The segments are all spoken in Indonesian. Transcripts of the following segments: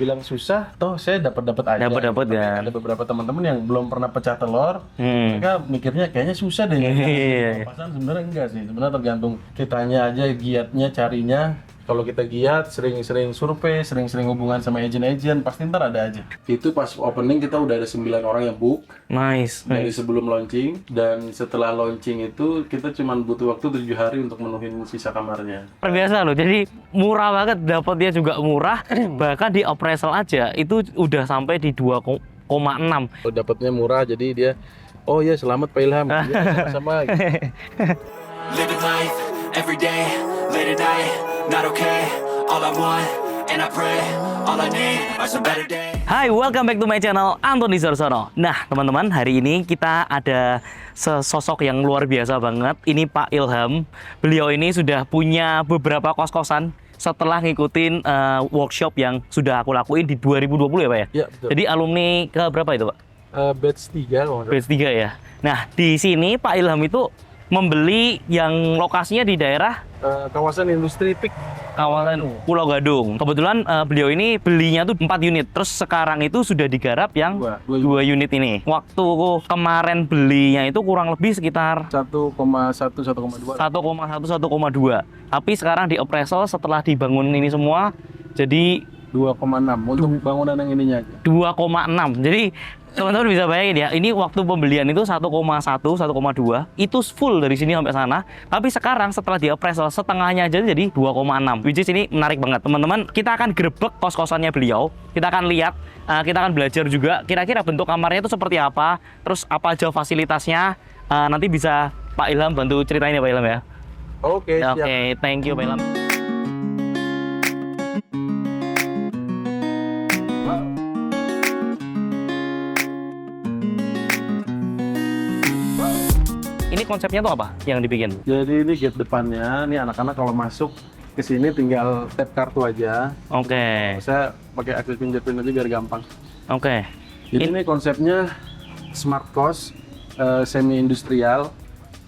bilang susah, toh saya dapat aja. Dapat Tapi kan. ada beberapa teman-teman yang belum pernah pecah telur, mereka mikirnya kayaknya susah deh. Iya. Papasan sebenarnya enggak sih, sebenarnya tergantung kitanya aja, giatnya, carinya. Kalau kita giat, sering-sering survei, sering-sering hubungan sama agent-agent, pasti ntar ada aja. Itu pas opening kita udah ada 9 orang yang book Nice. dari sebelum launching, dan setelah launching itu kita cuma butuh waktu 7 hari untuk menuhin sisa kamarnya. Luar biasa loh, jadi murah banget, dapatnya juga murah, bahkan di appraisal aja itu udah sampai di 2,6. Kalau dapatnya murah, jadi dia, oh ya selamat Pak Ilham, ya, sama-sama. Living life every day, late at night, not okay. All I want, and I pray, all I need are some better days. Hai, welcome back to my channel, Antoni Sorsono. Nah, teman-teman, hari ini kita ada sesosok yang luar biasa banget. Ini Pak Ilham. Beliau ini sudah punya beberapa kos-kosan setelah ngikutin workshop yang sudah aku lakuin di 2020 ya, Pak ya? Ya, betul. Jadi alumni ke berapa itu, Pak? Batch 3 kalau nggak salah. Batch 3 ya. Nah, di sini Pak Ilham itu membeli yang lokasinya di daerah Kawasan industri PIK. kawasan Pulau Gadung. Kebetulan beliau ini belinya tuh 4 unit. Terus sekarang itu sudah digarap yang Dua 2 unit ini. Waktu kemarin belinya itu kurang lebih sekitar 1,1, 1,2. 1,1, 1,2. Tapi sekarang di appraisal setelah dibangun ini semua jadi 2,6 untuk bangunan yang ininya aja. 2,6. Jadi teman-teman bisa bayangin ya, ini waktu pembelian itu 1,1, 1,2 itu full dari sini sampai sana. Tapi sekarang setelah di appraisal setengahnya aja jadi 2,6. Which is ini menarik banget. Teman-teman, kita akan grebek kos-kosannya beliau. Kita akan lihat, kita akan belajar juga kira-kira bentuk kamarnya itu seperti apa, terus apa aja fasilitasnya. Nanti bisa Pak Ilham bantu ceritain ya Pak Ilham ya. Oke, siap. Oke, thank you Pak Ilham. Ini konsepnya tuh apa yang dibikin? Jadi ini gate depannya, nih anak-anak kalau masuk ke sini tinggal tap kartu aja. Oke, Saya pakai akses fingerprint aja biar gampang. oke. Jadi ini konsepnya smart cost, semi industrial.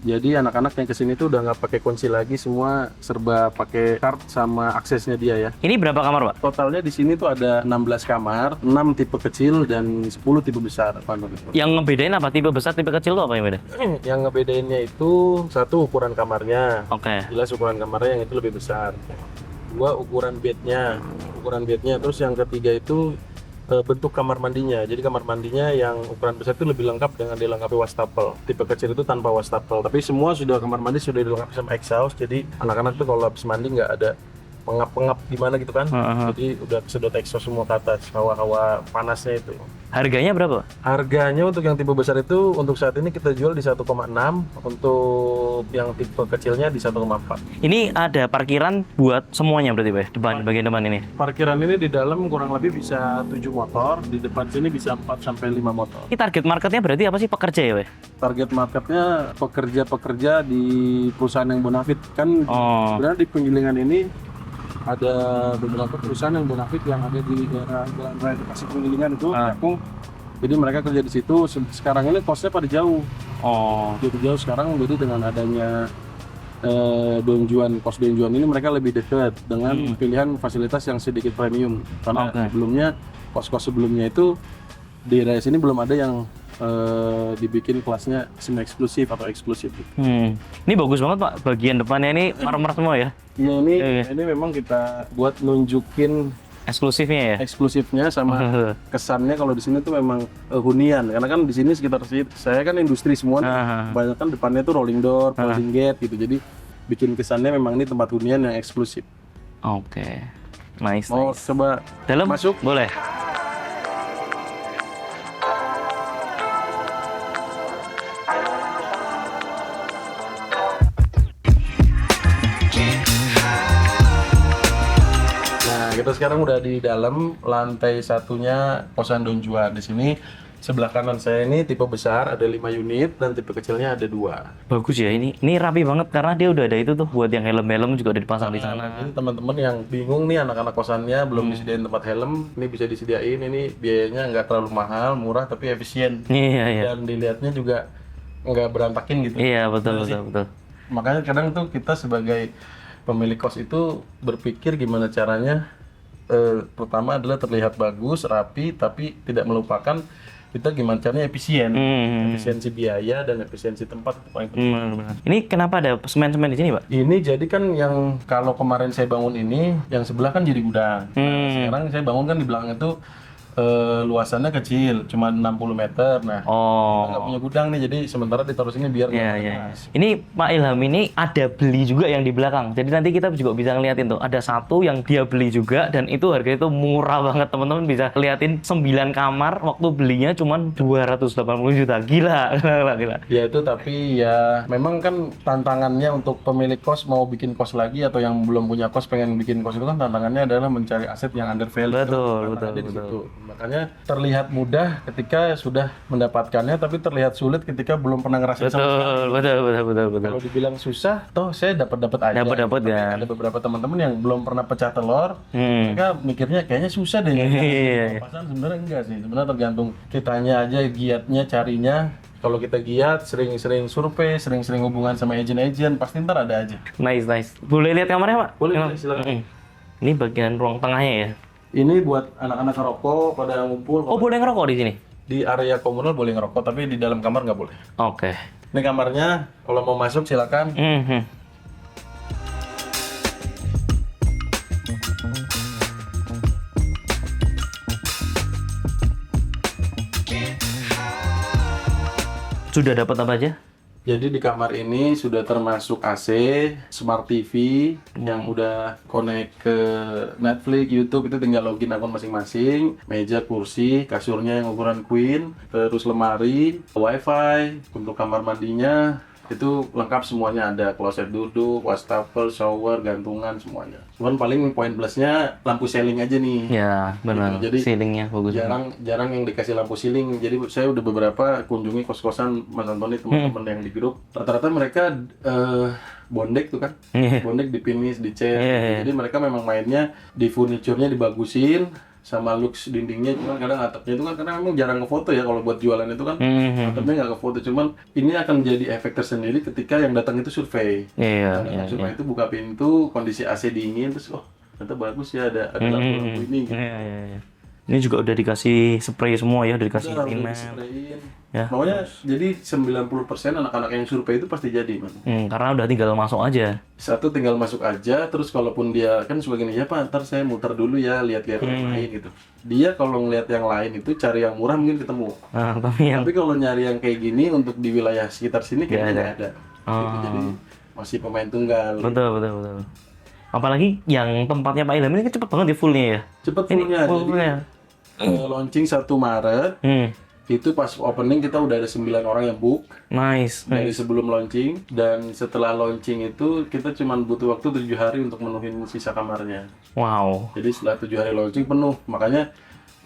Jadi anak-anak yang kesini tuh udah nggak pakai kunci lagi, semua serba pakai card sama aksesnya dia ya. Ini berapa kamar, Pak? Totalnya di sini tuh ada 16 kamar, 6 tipe kecil dan 10 tipe besar. Yang ngebedain apa? Tipe besar, tipe kecil tuh apa yang beda? Yang ngebedainnya itu satu ukuran kamarnya, Oke. jelas ukuran kamarnya yang itu lebih besar. Dua ukuran bednya, terus yang ketiga itu bentuk kamar mandinya. Jadi kamar mandinya yang ukuran besar itu lebih lengkap dengan dilengkapi wastafel. Tipe kecil itu tanpa wastafel, tapi semua sudah kamar mandi sudah dilengkapi sama exhaust. Jadi anak-anak tuh kalau habis mandi nggak ada pengap-pengap gimana gitu kan. Jadi udah sedot exhaust semua ke atas, hawa-hawa panasnya itu. Harganya berapa? Harganya untuk yang tipe besar itu untuk saat ini kita jual di 1,6, untuk yang tipe kecilnya di 1,4. Ini ada parkiran buat semuanya berarti, Pak? Depan, bagian depan ini. Parkiran ini di dalam kurang lebih bisa 7 motor, di depan sini bisa 4 sampai 5 motor. Ini target marketnya berarti apa sih? Pekerja ya, Pak? Target marketnya pekerja-pekerja di perusahaan yang bonafit. Kan Oh, sebenarnya di Penggilingan ini ada beberapa perusahaan yang bonafit yang ada di daerah Jalan Raya Bekasi Penggilingan itu Cakung. Jadi mereka kerja di situ. Sekarang ini kosnya pada jauh. oh. Jadi jauh sekarang, jadi dengan adanya kos Don Juan ini mereka lebih dekat dengan pilihan fasilitas yang sedikit premium. Karena Oke. sebelumnya kos-kos sebelumnya itu di daerah sini belum ada yang dibikin kelasnya semi eksklusif atau eksklusif. Ini bagus banget, Pak. Bagian depannya ini marmer semua ya? Iya, Iya. ini memang kita buat nunjukin Eksklusifnya ya? eksklusifnya sama kesannya. Kalau di sini tuh memang hunian, karena kan di sini sekitar saya kan industri semua nih. Banyak kan depannya tuh rolling door, folding gate gitu. Jadi bikin kesannya memang ini tempat hunian yang eksklusif. Oke. Nice, Mau nice. coba Dalam? masuk? Boleh. Nah, kita sekarang udah di dalam lantai satunya kosan Don Juan. Di sini sebelah kanan saya ini tipe besar ada 5 unit dan tipe kecilnya ada 2. Bagus ya ini. Ini rapi banget karena dia udah ada itu tuh buat yang helm-helm juga udah dipasang di sana. Ini teman-teman yang bingung nih, anak-anak kosannya belum disediain tempat helm, ini bisa disediain. Ini biayanya nggak terlalu mahal, murah tapi efisien. Iya, iya. Dan dilihatnya juga nggak berantakin gitu. Iya, betul, betul, betul. Makanya kadang tuh kita sebagai pemilik kos itu berpikir gimana caranya pertama adalah terlihat bagus, rapi, tapi tidak melupakan kita gimana caranya efisien. Efisiensi biaya dan efisiensi tempat itu paling penting. Benar. Ini kenapa ada semen-semen di sini, Pak? Ini jadi kan yang kalau kemarin saya bangun ini, yang sebelah kan jadi gudang. Nah, sekarang saya bangun kan di belakang itu luasannya kecil, cuma 60 meter. Nah, nggak punya gudang nih, jadi sementara ditaruh sini biar nggak panas. Ini Pak Ilham ini ada beli juga yang di belakang. Jadi nanti kita juga bisa ngeliatin tuh. Ada satu yang dia beli juga dan itu harganya itu murah banget, teman-teman bisa liatin 9 kamar. Waktu belinya cuma 280 juta. Gila. Ya itu tapi ya memang kan tantangannya untuk pemilik kos mau bikin kos lagi atau yang belum punya kos pengen bikin kos itu kan tantangannya adalah mencari aset yang under value. Betul. Makanya terlihat mudah ketika sudah mendapatkannya, tapi terlihat sulit ketika belum pernah ngerasain sama sekali. Betul. Kalau dibilang susah, toh saya dapat aja. Dapat Tapi kan. ada beberapa teman-teman yang belum pernah pecah telur, mereka mikirnya kayaknya susah deh. Pasan sebenarnya enggak sih. Sebenarnya tergantung kitanya aja giatnya carinya. Kalau kita giat, sering-sering survei, sering-sering hubungan sama agen-agen, pasti ntar ada aja. Nice. Boleh lihat kamarnya, Pak? Boleh, silakan. Ini bagian ruang tengahnya ya. Ini buat anak-anak ngerokok pada ngumpul. Oh, boleh ngerokok di sini? Di area komunal boleh ngerokok, tapi di dalam kamar nggak boleh. Oke. Ini kamarnya, kalau mau masuk silakan. Sudah dapat apa aja? Jadi di kamar ini sudah termasuk AC, Smart TV yang udah connect ke Netflix, YouTube, itu tinggal login akun masing-masing. Meja, kursi, kasurnya yang ukuran queen, terus lemari, WiFi untuk kamar mandinya. Itu lengkap semuanya, ada kloset duduk, wastafel, shower, gantungan semuanya. Cuman paling poin plusnya lampu ceiling aja nih. Ya, benar. Gitu. Jadi ceilingnya bagus. jarang yang dikasih lampu ceiling. Jadi saya udah beberapa kunjungi kos-kosan Mas Antoni, teman-teman yang di grup. Rata-rata mereka bondek tuh kan. Bondek dipinis, dicat. Jadi mereka memang mainnya di furniturnya dibagusin sama looks dindingnya, cuman kadang atapnya itu kan karena memang jarang ngefoto ya kalau buat jualan itu kan. Atapnya nggak kefoto, cuman ini akan jadi efek tersendiri ketika yang datang itu survei. Survei itu buka pintu, kondisi AC dingin, terus ternyata bagus ya, ada lampu-lampu ini gitu. Ini juga udah dikasih spray semua ya, udah dikasih Udah disprayin. Ya. Pokoknya jadi 90% anak-anak yang survei itu pasti jadi, Man. Karena udah tinggal masuk aja. Satu tinggal masuk aja, terus kalaupun dia kan suka gini, ya Pak, ntar saya muter dulu ya, lihat-lihat yang lain gitu. Dia kalau ngelihat yang lain itu cari yang murah mungkin ketemu. Tapi kalau nyari yang kayak gini untuk di wilayah sekitar sini kayaknya nggak ada. Gitu. Jadi masih pemain tunggal. Betul. Apalagi yang tempatnya Pak Ilham ini kan cepet banget ya fullnya ya. Cepet fullnya. Launching 1 Maret. Itu pas opening kita udah ada 9 orang yang book. Nice. Dari sebelum launching, dan setelah launching itu kita cuma butuh waktu 7 hari untuk menuhin sisa kamarnya. Wow. Jadi setelah 7 hari launching penuh. Makanya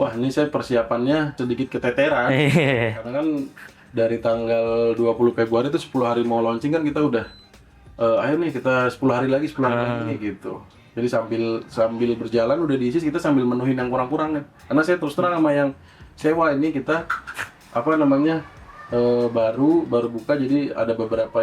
wah, ini saya persiapannya sedikit keteteran. Karena kan dari tanggal 20 Februari itu 10 hari mau launching kan kita udah ayo nih kita 10 hari lagi nih gitu. Jadi sambil berjalan udah diisi, kita sambil menuhin yang kurang-kurang kan. Karena saya terus terang sama yang sewa ini, kita baru buka, jadi ada beberapa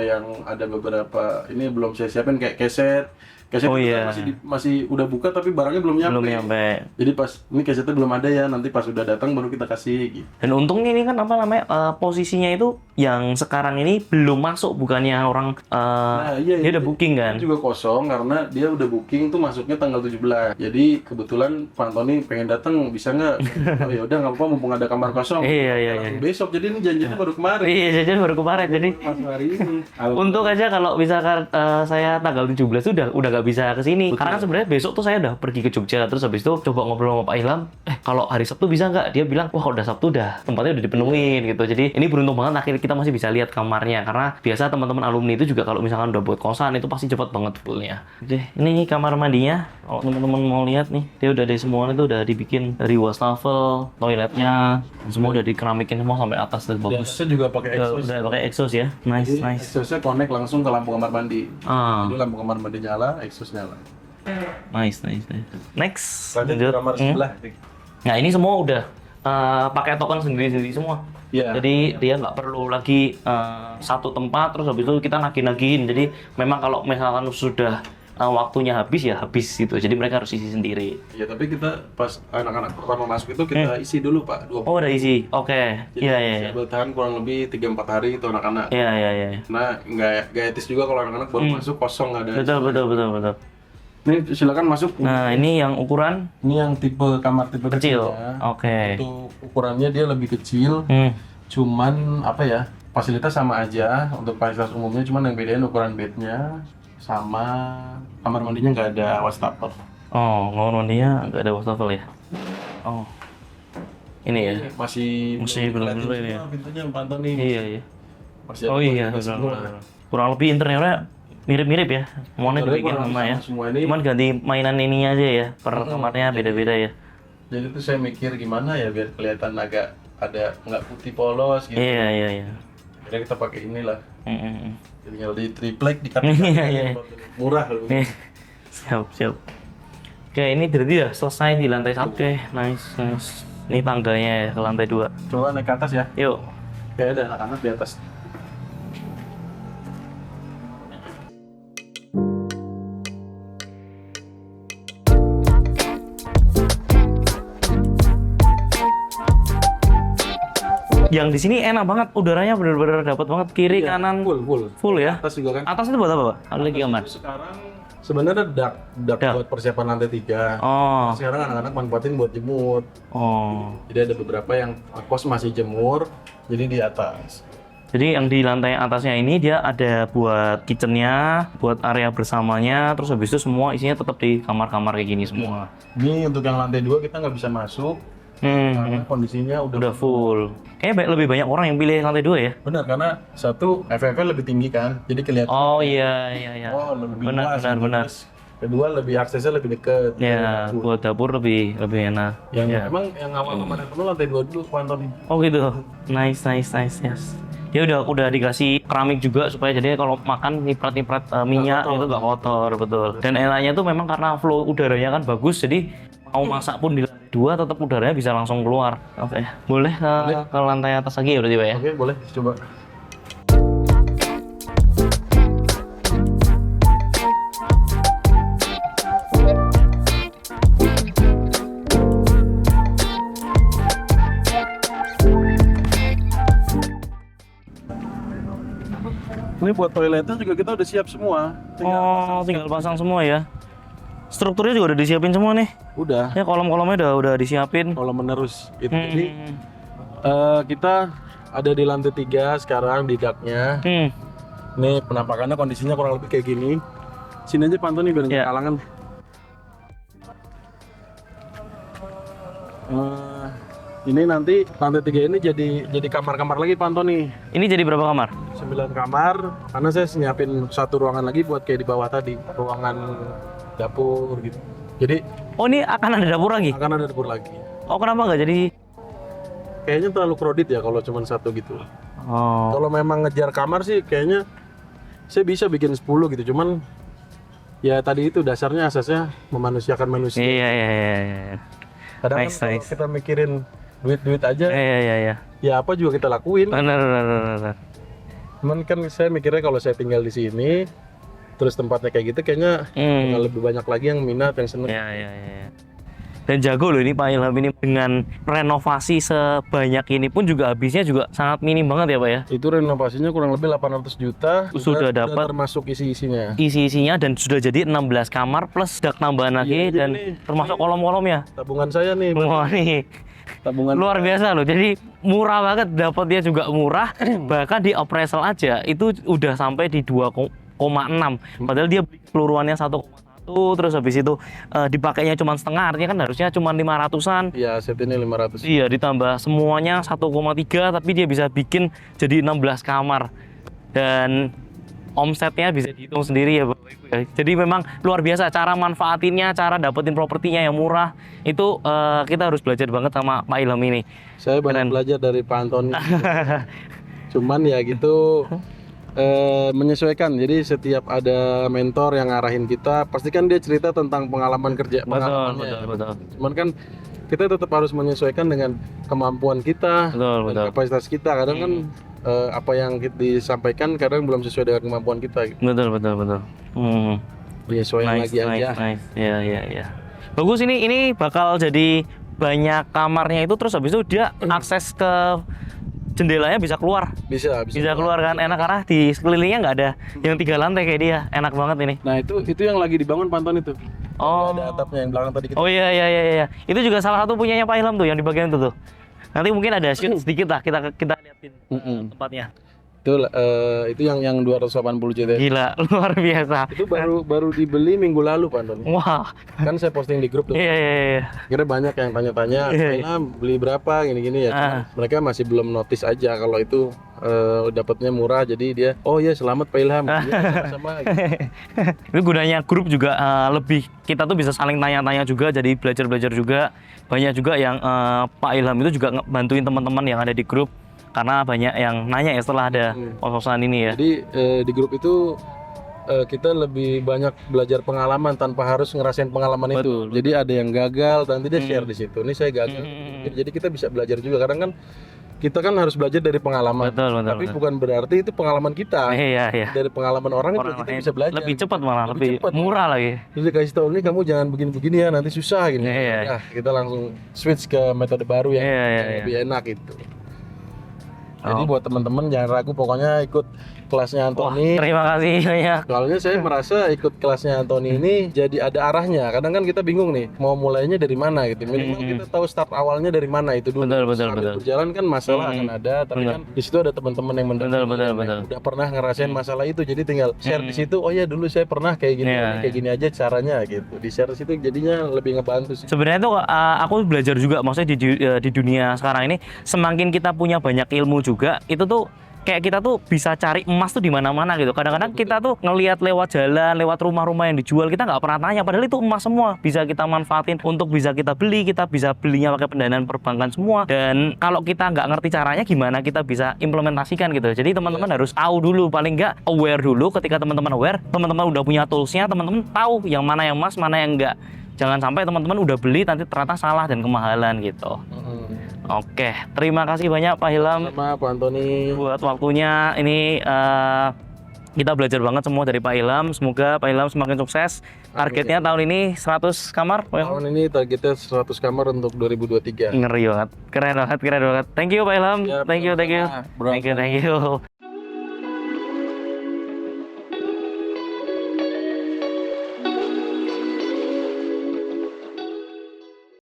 ini belum saya siapin kayak keset itu kan masih udah buka tapi barangnya belum nyampe. Jadi pas ini kesetnya belum ada ya, nanti pas udah datang baru kita kasih gitu. Dan untungnya ini kan posisinya itu yang sekarang ini belum masuk, bukannya orang dia udah booking kan? Itu juga kosong karena dia udah booking tuh masuknya tanggal 17. Jadi kebetulan Pak Antoni pengen datang, bisa nggak? Oh ya udah, nggak apa-apa, mumpung ada kamar kosong. Iya. Besok, jadi ini janjinya baru kemarin. Iya, janjinya baru kemarin. Jadi masuk hari ini. Untung aja kalau misalkan saya tanggal 17 udah nggak bisa ke sini. Karena kan sebenarnya besok tuh saya udah pergi ke Jogja, terus habis itu coba ngobrol sama Pak Ilham, kalau hari Sabtu bisa nggak? Dia bilang, wah kalau udah Sabtu tempatnya udah dipenuhin gitu. Jadi ini beruntung banget akhirnya kita masih bisa lihat kamarnya, karena biasa teman-teman alumni itu juga kalau misalkan udah buat kosan itu pasti cepat banget fullnya. Oke, ini kamar mandinya. Kalau teman-teman mau lihat nih, dia udah dari semua itu udah dibikin dari wastafel, toiletnya, semua udah dikeramikin semua sampai atas dan bagus. Saya juga pakai exhaust. Udah pakai exhaust ya. Nice. Exhaustnya connect langsung ke lampu kamar mandi. Jadi lampu kamar mandi nyala, exhaust nyala. Nice. Next. Lanjut kamar sebelah. Nah ini semua udah pakai token sendiri semua. Jadi dia nggak perlu lagi satu tempat terus habis itu kita nagih-nagihin. Jadi memang kalau misalkan sudah waktunya habis ya habis gitu. Jadi mereka harus isi sendiri. Ya tapi kita pas anak-anak pertama masuk itu kita isi dulu Pak, 20. Oh, udah isi. Oke. Jadi Iya, iya, iya. bisa bertahan kurang lebih 3-4 hari itu anak-anak. Iya, iya, iya. Nah, nggak etis juga kalau anak-anak baru masuk kosong nggak ada. Betul, betul, betul, betul. Ini silakan masuk. Nah, ini yang ukuran Ini yang kamar tipe kecil. ya. Oke. Untuk ukurannya dia lebih kecil, cuman apa ya? Fasilitas sama aja untuk fasilitas umumnya, cuman yang bedain ukuran bednya sama kamar mandinya nggak ada wastafel. Oh, kamar mandinya nggak ada wastafel ya? Oh. Ini ya. Masih belum kelihatan ini ya. semua pintunya Pak Antoni. Iya, iya. Masih Oh ada iya, fasilitas semua. kurang lebih interiornya mirip-mirip ya. Semuanya Interiornya dibikin kurang sama ya. semua ini. Cuman ganti mainan ininya aja ya. Per kamarnya beda-beda ya. Jadi tuh saya mikir gimana ya biar kelihatan agak ada nggak putih polos gitu. Iya, iya, iya. Jadi kita pakai inilah. Mm-mm. Tinggal di triplek di Iya, iya. murah loh. Nih, siap, siap. Oke, ini berarti ya selesai di lantai 1. Oke, nice, nice. Ini tangganya ya ke lantai 2. Coba naik ke atas ya. Yuk. Kayak ada anak-anak di atas. Yang di sini enak banget, udaranya benar-benar dapat banget kiri Iya, kanan full. full ya. Atas juga kan. Atas itu buat apa, Pak? Ada lagi kamar. Sekarang sebenarnya dak Dak. buat persiapan lantai 3. Oh, Sekarang anak-anak manfaatin buat jemur. oh. Jadi ada beberapa yang kos masih jemur, jadi di atas. Jadi yang di lantai atasnya ini dia ada buat kitchennya, buat area bersamanya, terus habis itu semua isinya tetap di kamar-kamar kayak gini semua. Ini untuk yang lantai 2 kita nggak bisa masuk karena kondisinya Udah full. Kayaknya lebih banyak orang yang pilih lantai 2 ya. benar karena satu FF lebih tinggi kan, jadi kelihatan. Oh iya, iya, iya. Oh, lebih Benar, luas benar, gitu. benar. Terus kedua lebih aksesnya lebih dekat. Ya, buat dapur lebih enak. Yang Ya. emang yang awal kemarin itu lantai 2 dulu Pak Antoni. Oh gitu. Nice, nice, nice, yes. Dia udah dikasih keramik juga supaya jadi kalau makan niprat-niprat minyak itu nggak kotor, betul. Dan enaknya tuh memang karena flow udaranya kan bagus, jadi mau masak pun di lantai 2 tetap udaranya bisa langsung keluar. Oke, boleh ke lantai atas lagi ya berarti Pak ya? Oke, boleh coba. Ini buat toiletnya juga kita udah siap semua. Tinggal pasang semua ya. Strukturnya juga udah disiapin semua nih. Udah. Ya kolom-kolomnya udah disiapin. Kalau menerus itu. Jadi kita ada di lantai 3 sekarang di daknya. Ini penampakannya kondisinya kurang lebih kayak gini. Sini aja Pak Antoni biar nggak Ya. kalangan. Ini nanti lantai 3 ini jadi kamar-kamar lagi Pak Antoni. Ini jadi berapa kamar? 9 kamar karena saya nyiapin satu ruangan lagi buat kayak di bawah tadi, ruangan dapur gitu. Jadi Oh ini akan ada dapur lagi? akan ada dapur lagi. Oh kenapa nggak jadi? Kayaknya terlalu crowded ya kalau cuma satu gitu. Oh. Kalau memang ngejar kamar sih kayaknya saya bisa bikin 10 gitu. Cuman ya tadi itu dasarnya asasnya memanusiakan manusia. Iya, iya, iya, iya. Kadang Nice, kan kalau nice. kita mikirin duit-duit aja, Iya, iya, iya. ya apa juga kita lakuin. Benar, benar, benar. Cuman kan saya mikirnya kalau saya tinggal di sini, terus tempatnya kayak gitu, kayaknya bakal lebih banyak lagi yang minat, yang seneng. Iya, iya, iya. Dan jago loh ini Pak Ilham ini dengan renovasi sebanyak ini pun juga habisnya juga sangat minim banget ya Pak ya. Itu renovasinya kurang lebih 800 juta. Sudah dapat termasuk isi-isinya. isi-isinya dan sudah jadi 16 kamar plus dak tambahan lagi Iya, dan jadi termasuk kolom-kolomnya. Tabungan saya nih, Wah nih tabungan luar biasa loh. Jadi murah banget, dapatnya juga murah. Bahkan di appraisal aja itu udah sampai di 2,6. Padahal dia beli keseluruhannya 1,1 terus habis itu dipakainya cuma setengah, artinya kan harusnya cuma 500-an. Iya, set ini 500. Iya, ditambah semuanya 1,3 tapi dia bisa bikin jadi 16 kamar. Dan omsetnya bisa dihitung sendiri ya Bapak Ibu ya. Jadi memang luar biasa cara manfaatinnya, cara dapetin propertinya yang murah. Itu kita harus belajar banget sama Pak Ilham ini. Saya banyak Keren. belajar dari Pak Antoni. Cuman ya gitu menyesuaikan. Jadi setiap ada mentor yang ngarahin kita, pastikan dia cerita tentang pengalaman kerja pengalamannya. Betul. Cuman kan kita tetap harus menyesuaikan dengan kemampuan kita Betul, dan kapasitas kita. Kadang kan apa yang disampaikan kadang belum sesuai dengan kemampuan kita. Gitu. Betul. penyesuaian Nice, lagi aja. nice. Ya, ya, ya. Bagus ini bakal jadi banyak kamarnya itu, terus habis itu dia akses ke jendelanya bisa keluar. Bisa Keluar kan, enak karena di sekelilingnya nggak ada yang 3 lantai kayak dia. Enak banget ini. Nah itu yang lagi dibangun Panton itu. Oh. Ada atapnya yang belakang tadi kita. Oh iya iya iya iya. Itu juga salah satu punyanya Pak Ilham tuh yang di bagian itu tuh. Nanti mungkin ada shoot sedikit lah kita liatin tempatnya. Itu yang 280 juta. Gila, luar biasa. Itu baru dibeli minggu lalu Panton. Wah. Kan saya posting di grup tuh. Iya iya iya. Kira banyak yang tanya-tanya, beli berapa gini-gini ya. Mereka masih belum notice aja kalau itu dapatnya murah, jadi dia oh ya selamat Pak Ilham. Iya, sama-sama gitu. Itu gunanya grup juga lebih kita tuh bisa saling tanya-tanya juga, jadi belajar-belajar juga. Banyak juga yang Pak Ilham itu juga bantuin teman-teman yang ada di grup karena banyak yang nanya ya setelah ada kos-kosan ini ya. Jadi di grup itu kita lebih banyak belajar pengalaman tanpa harus ngerasain pengalaman itu. Jadi ada yang gagal, nanti dia share di situ. Ini saya gagal. Jadi kita bisa belajar juga. Kadang kan kita kan harus belajar dari pengalaman. Betul, Tapi bukan berarti itu pengalaman kita. Iya, iya. Dari pengalaman orang itu kita bisa belajar. Lebih cepat malah, lebih cepat. murah lagi. Terus dikasih tahu nih kamu jangan begini-begini ya, nanti susah gini. Iya. Nah, kita langsung switch ke metode baru yang lebih enak itu. Jadi buat teman-teman jangan ragu, pokoknya ikut kelasnya Anthony. Terima kasih banyak. Soalnya saya merasa ikut kelasnya Anthony ini jadi ada arahnya. Kadang kan kita bingung nih mau mulainya dari mana gitu. Minimal kita tahu start awalnya dari mana itu dulu. Betul. Berjalan kan masalah akan ada, tapi kan di situ ada teman-teman yang Betul. udah pernah ngerasain masalah itu. Jadi tinggal share di situ. Oh ya dulu saya pernah kayak gini, kayak gini aja caranya gitu. Di share di situ jadinya lebih ngebantu sih. Sebenarnya tuh aku belajar juga, maksudnya di dunia sekarang ini semakin kita punya banyak ilmu juga, itu tuh kayak kita tuh bisa cari emas tuh di mana-mana gitu. Kadang-kadang kita tuh ngelihat lewat jalan, lewat rumah-rumah yang dijual, kita nggak pernah tanya. Padahal itu emas semua, bisa kita manfaatin untuk bisa kita beli. Kita bisa belinya pakai pendanaan perbankan semua. Dan kalau kita nggak ngerti caranya gimana, kita bisa implementasikan gitu. Jadi teman-teman harus tahu dulu, paling nggak aware dulu. Ketika teman-teman aware, teman-teman udah punya toolsnya, teman-teman tahu yang mana yang emas, mana yang enggak. Jangan sampai teman-teman udah beli nanti ternyata salah dan kemahalan gitu. Oke, terima kasih banyak Pak Ilham. Sama Pak Anthony buat waktunya. Ini kita belajar banget semua dari Pak Ilham. Semoga Pak Ilham semakin sukses. Targetnya tahun ini 100 kamar. Tahun ini targetnya 100 kamar untuk 2023. Ngeri banget. Keren banget. Thank you Pak Ilham. Ya, Thank you. bro. Thank you.